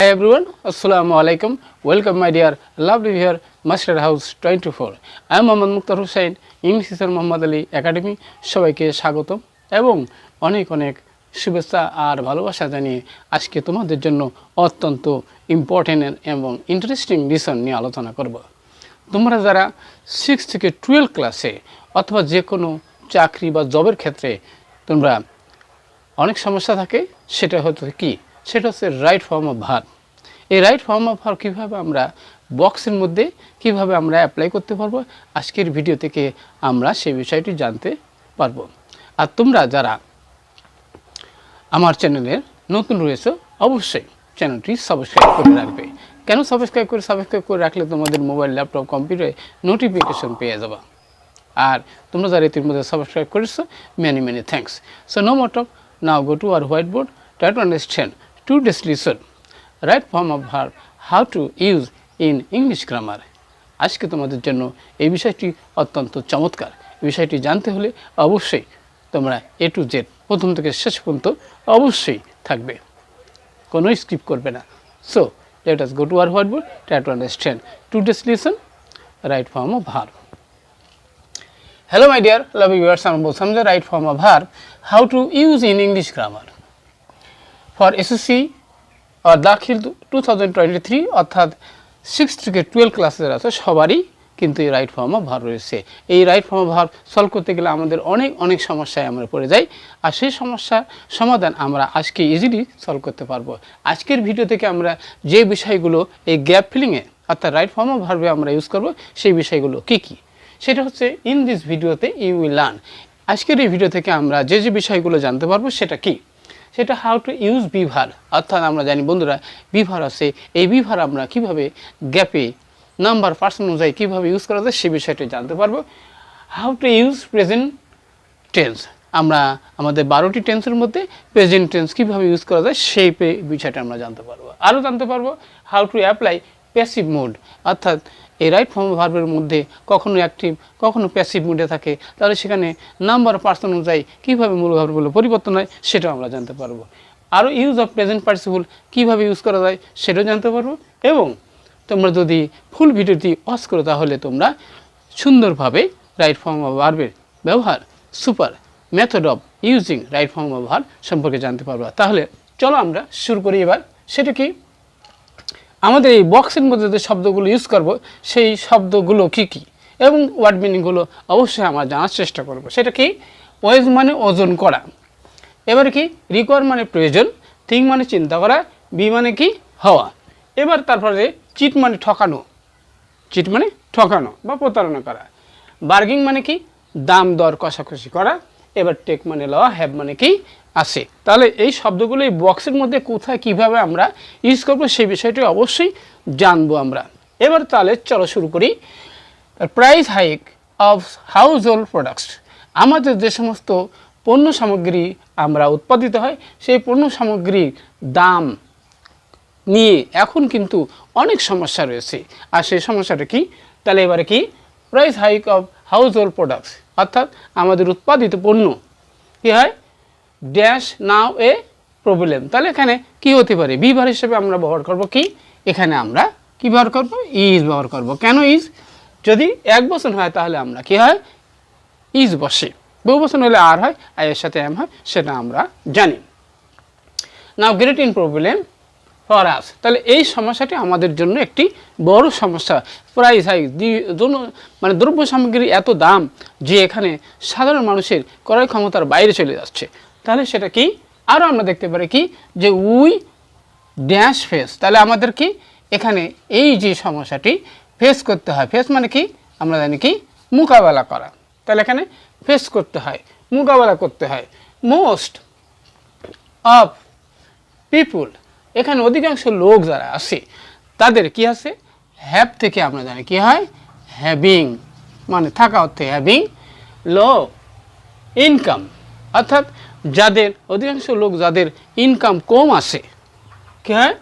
Hi everyone, Assalamu alaikum. Welcome my dear lovely viewer, Master House24. I am Mohammad Mukhtar Hussain, English teacher Mohammad Ali Academy. সবাইকে স্বাগতম এবং অনেক অনেক শুভেচ্ছা আর ভালোবাসা জানিয়ে আজকে তোমাদের জন্য অত্যন্ত ইম্পর্টেন্ট এবং ইন্টারেস্টিং বিষয় নিয়ে আলোচনা করব। তোমরা যারা 6 থেকে 12 ক্লাসে অথবা যে কোনো চাকরি বা জবের ক্ষেত্রে তোমরা অনেক সমস্যা থাকে, সেটা হচ্ছে কি, সেটা হচ্ছে রাইট ফর্ম অফ ভার্ব। এই রাইট ফর্ম অফ ভার্ব কীভাবে আমরা বক্সের মধ্যে কীভাবে আমরা অ্যাপ্লাই করতে পারবো, আজকের ভিডিও থেকে আমরা সেই বিষয়টি জানতে পারবো। আর তোমরা যারা আমার চ্যানেলের নতুন রয়েছে অবশ্যই চ্যানেলটি সাবস্ক্রাইব করে রাখবে। কেন সাবস্ক্রাইব করে রাখলে তোমাদের মোবাইল, ল্যাপটপ, কম্পিউটারে নোটিফিকেশন পেয়ে যাবা। আর তোমরা যারা ইতিমধ্যে সাবস্ক্রাইব করেছো, many many thanks. So no more talk, now go to our white board, try to understand today's lesson, right form of verb, how to use in English grammar. আজকে তোমাদের জন্য এই বিষয়টি অত্যন্ত চমৎকার। বিষয়টি জানতে হলে অবশ্যই তোমরা A to Z প্রথম থেকে শেষ পর্যন্ত অবশ্যই থাকবে, কোনো স্কিপ করবে না। So let us go to our whiteboard, try to understand today's lesson, right form of verb. Hello my dear lovely viewers, আমরা বলছিলাম যে right form of verb, how to use in English grammar. For SSC or Dakhil 2023 অর্থাৎ 6 থেকে 12 ক্লাসের আছে সবারই কিন্তু এই রাইট ফর্ম অফ ভার্ব রয়েছে। এই right form of verb solve করতে গেলে আমাদের অনেক সমস্যায় আমরা পড়ে যাই, আর সেই সমস্যার সমাধান আমরা আজকে ইজিলি সলভ করতে পারবো। আজকের ভিডিও থেকে আমরা যে বিষয়গুলো এই গ্যাপ ফিলিংয়ে অর্থাৎ রাইট ফর্ম অফ ভার্বে আমরা ইউজ করব, সেই বিষয়গুলো কি সেটা হচ্ছে ইন দিস ভিডিওতে ইউ উইল লার্ন। আজকের এই ভিডিও থেকে আমরা যে বিষয়গুলো জানতে পারবো সেটা কি, সেটা how to use be verb. অর্থাৎ আমরা জানি বন্ধুরা বি ভার্ব আছে, এই বি ভার্ব আমরা কীভাবে গ্যাপে নাম্বার পার্সন অনুযায়ী কীভাবে ইউজ করা যায় সেই বিষয়টি জানতে পারবো। How to use present tense, আমরা আমাদের 12টি টেন্সের মধ্যে প্রেজেন্ট টেন্স কীভাবে ইউজ করা যায় সেই বিষয়টা আমরা জানতে পারবো। আরও জানতে পারবো how to apply passive mode, অর্থাৎ এই রাইট ফর্ম ভার্বের মধ্যে কখনো অ্যাক্টিভ কখনো প্যাসিভ মুডে থাকে, তাহলে সেখানে নাম্বার পার্সন অনুযায়ী কীভাবে মূল ভার্বগুলো পরিবর্তন হয় সেটাও আমরা জানতে পারবো। আরও ইউজ অফ প্রেজেন্ট পার্টিসিপল কীভাবে ইউজ করা যায় সেটাও জানতে পারবো। এবং তোমরা যদি ফুল ভিডিওটি ওয়াচ করো তাহলে তোমরা সুন্দরভাবে রাইট ফর্ম অফ ভার্বের ব্যবহার, super method of using right form of verb সম্পর্কে জানতে পারবো। তাহলে চলো আমরা শুরু করি এবার। সেটা কি, আমাদের এই বক্সের মধ্যে যে শব্দগুলো ইউজ করব সেই শব্দগুলো কি এবং ওয়ার্ড মিনিংগুলো অবশ্যই আমরা জানার চেষ্টা করব। সেটা কি, ওয়েজ মানে ওজন করা, এবারে কি রিকোয়ার মানে প্রয়োজন, থিঙ্ক মানে চিন্তা করা, বি মানে কি হওয়া, এবার তারপরে চিট মানে ঠকানো বা প্রতারণা করা, বার্গিং মানে কি দাম দর কষাকষি করা, এবার টেক মানে লওয়া, হ্যাভ মানে কি আছে। তাহলে এই শব্দগুলো এই বক্সের মধ্যে কোথায় কিভাবে আমরা ইউজ করবো সেই বিষয়টি অবশ্যই জানবো আমরা। এবার তাহলে চলো শুরু করি। Price hike of house hold products, আমাদের যে সমস্ত পণ্য সামগ্রী আমরা উৎপাদিত হয় সেই পণ্য সামগ্রীর দাম নিয়ে এখন কিন্তু অনেক সমস্যা রয়েছে, আর সেই সমস্যাটা কি, তাহলে এবারে কি price hike of house hold products, অর্থাৎ আমাদের উৎপাদিত পণ্য কী হয় ড্যাশ নাও এ প্রবলেম। তাহলে এখানে কি হতে পারে, বি ভার্ব হিসেবে আমরা ব্যবহার করব কি, এখানে আমরা কি ব্যবহার করব, ইজ ব্যবহার করব। কেন ইজ, যদি এক বচন হয় তাহলে আমরা কি হয় ইজ বসে, বহু বচন হলে আর হয়, আর এর সাথে এম হয়, সেটা আমরা জানি। Now great in problem for us, তাহলে এই সমস্যাটি আমাদের জন্য একটি বড় সমস্যা। প্রাইস হাইক মানে দ্রব্য সামগ্রীর এত দাম যে এখানে সাধারণ মানুষের ক্রয় ক্ষমতার বাইরে চলে যাচ্ছে। তাহলে সেটা কি, আরও আমরা দেখতে পারি কি যে উই ড্যাশ ফেস, তাহলে আমাদের কি এখানে এই যে সমস্যাটি ফেস করতে হয়, ফেস মানে কি আমরা জানি কি মোকাবেলা করা, তাহলে এখানে ফেস করতে হয়, মোকাবেলা করতে হয়। মোস্ট অফ পিপুল, এখানে অধিকাংশ লোক যারা আছে তাদের কি আছে, হ্যাভ থেকে আমরা জানি কি হয় হ্যাভিং, মানে থাকা অর্থে হ্যাভিং লো ইনকাম, অর্থাৎ যাদের অধিকাংশ লোক যাদের ইনকাম কম আসে কি হয়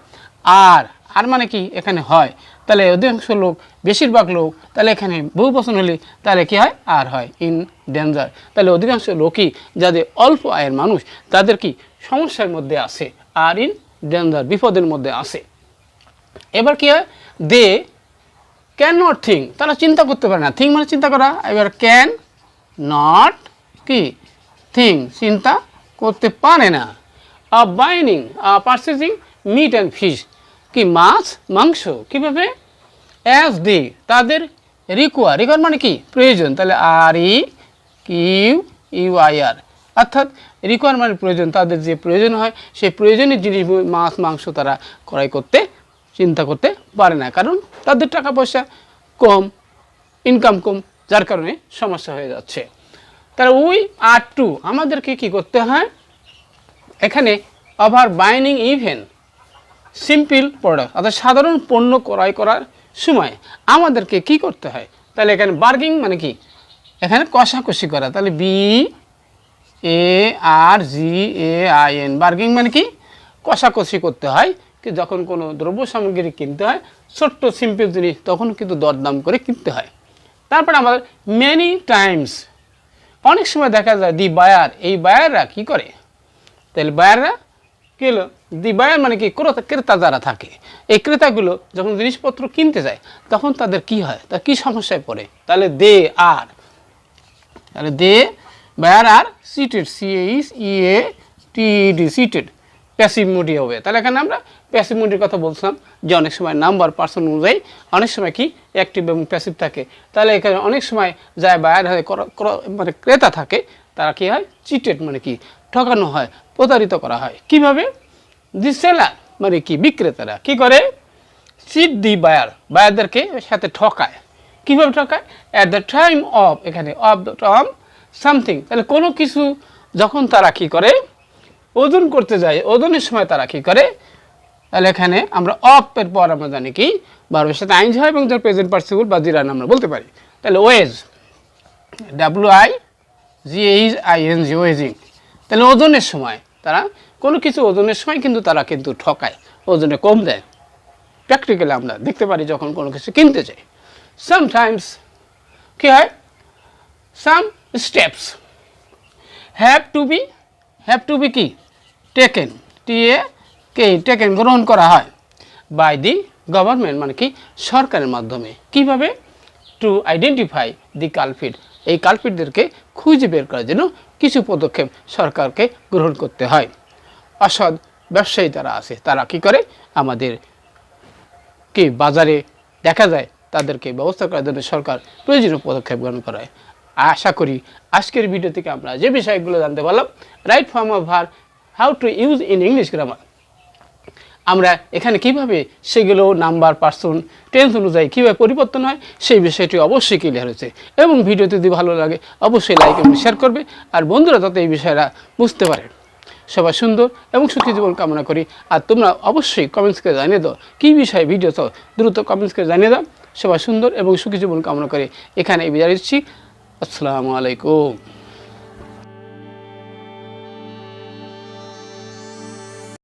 আর মানে কি এখানে হয়, তাহলে অধিকাংশ লোক বেশিরভাগ লোক, তাহলে এখানে বহু বচন হলে তাহলে কি হয় আর হয় ইন ডেঞ্জার, তাহলে অধিকাংশ লোকই যাদের অল্প আয়ের মানুষ তাদের কি সমস্যার মধ্যে আছে, আর ইন ডেঞ্জার বিপদের মধ্যে আছে। এবার কি হয়, দে ক্যান নট থিঙ্ক, তারা চিন্তা করতে পারে না। থিঙ্ক মানে চিন্তা করা। এবার ক্যান নট কি থিঙ্ক, চিন্তা করতে পারে না। Brining purchasing meat and fish, কি মাছ মাংস, কীভাবে, অ্যাজ দে তাদের রিকোয়ার মানে কি প্রয়োজন, তাহলে REQUIR, অর্থাৎ রিকোয়ার মানে প্রয়োজন, তাদের যে প্রয়োজন হয় সেই প্রয়োজনীয় জিনিস মাছ মাংস তারা ক্রয় করতে চিন্তা করতে পারে না, কারণ তাদের টাকা পয়সা কম, ইনকাম কম, যার কারণে সমস্যা হয়ে যাচ্ছে। তাহলে উই আর টু, আমাদেরকে কি করতে হয় এখানে, over brining even simple product, অর্থাৎ সাধারণ পণ্য ক্রয় করার সময় আমাদেরকে কি করতে হয়, তাহলে এখানে বার্গিং মানে কি, এখানে কষাকষি করা, তাহলে BARGAIN, বার্গিং মানে কি কষাকষি করতে হয়, কি যখন কোনো দ্রব্য সামগ্রী কিনতে হয়, ছোট্ট সিম্পল জিনিস, তখন কিন্তু দরদাম করে কিনতে হয়। তারপর আমাদের মেনি টাইমস, অনেক সময় দেখা যায় দি বায়ার, এই বায়াররা কি করে, তাহলে বায়াররা কী হলো, দি বায়ার মানে কি ক্রেতা যারা থাকে, এই ক্রেতাগুলো যখন জিনিসপত্র কিনতে যায় তখন তাদের কি হয়, তার কী সমস্যায় পড়ে, তাহলে দে বায়ার আর সিটেড, CHEATED, সিটেড, প্যাসিভ মোডই হবে। তাহলে এখানে আমরা প্যাসিভ মোডের কথা বলছিলাম যে অনেক সময় নাম্বার পার্সন অনুযায়ী অনেক সময় কি অ্যাক্টিভ এবং প্যাসিভ থাকে। তাহলে এখানে অনেক সময় যায় বায়ার হয় মানে ক্রেতা থাকে, তারা কি হয়, চিটেড মানে কি ঠকানো হয়, প্রতারিত করা হয়। কিভাবে, দি সেলার মানে কি বিক্রেতারা কি করে, চিট দি বায়ার, বায়ারদেরকে সাথে ঠকায়। কীভাবে ঠকায়, অ্যাট দ্য টাইম অফ, এখানে অফ দ্য টাইম সামথিং, তাহলে কোনো কিছু যখন তারা কি করে ওজন করতে যায়, ওজনের সময় তারা কি করে, তাহলে এখানে আমরা অফের পর আমরা জানি কি ভার্বের সাথে আইনজি হয় এবং যার প্রেজেন্ট পার্টিসিপল বা জিরান আমরা বলতে পারি। তাহলে ওয়েজ, WIGHING, ওয়েজিং, তাহলে ওজনের সময় তারা কোনো কিছু ওজনের সময় কিন্তু তারা কিন্তু ঠকায়, ওজনে কম দেয়। প্র্যাকটিক্যালি আমরা দেখতে পারি যখন কোনো কিছু কিনতে চাই। সামটাইমস কী হয়, some steps have to be কি টেকেন, টেকেন গ্রহণ করা হয়, বাই দি গভর্নমেন্ট মানে কি সরকারের মাধ্যমে। কিভাবে, টু আইডেন্টিফাই দি কালপিট, এই কালপিটদেরকে খুঁজে বের করার জন্য কিছু পদক্ষেপ সরকারকে গ্রহণ করতে হয়। অসৎ ব্যবসায়ী তারা আছে, তারা কি করে আমাদের কি বাজারে দেখা যায়, তাদেরকে ব্যবস্থা করার জন্য সরকার প্রয়োজনীয় পদক্ষেপ গ্রহণ করায়। আশা করি আজকের ভিডিও থেকে আমরা যে বিষয়গুলো জানতে পারলাম, right form of verb, how to use in English grammar, আমরা এখানে কিভাবে সেগুলো নাম্বার পার্সন টেন্স অনুযায়ী কীভাবে পরিবর্তন হয় সেই বিষয়টি অবশ্যই ক্লিয়ার হয়েছে। এবং ভিডিওটি যদি ভালো লাগে অবশ্যই লাইক এবং শেয়ার করবে, আর বন্ধুরা যাতে এই বিষয়টা বুঝতে পারে। সবাই সুন্দর এবং সুখী জীবন কামনা করি। আর তোমরা অবশ্যই কমেন্টস করে জানিয়ে দাও কী বিষয়ে ভিডিও চাও, দ্রুত কমেন্টস করে জানিয়ে দাও। সবাই সুন্দর এবং সুখী জীবন কামনা করে এখানে বিদায় দিচ্ছি। আসসালামু আলাইকুম।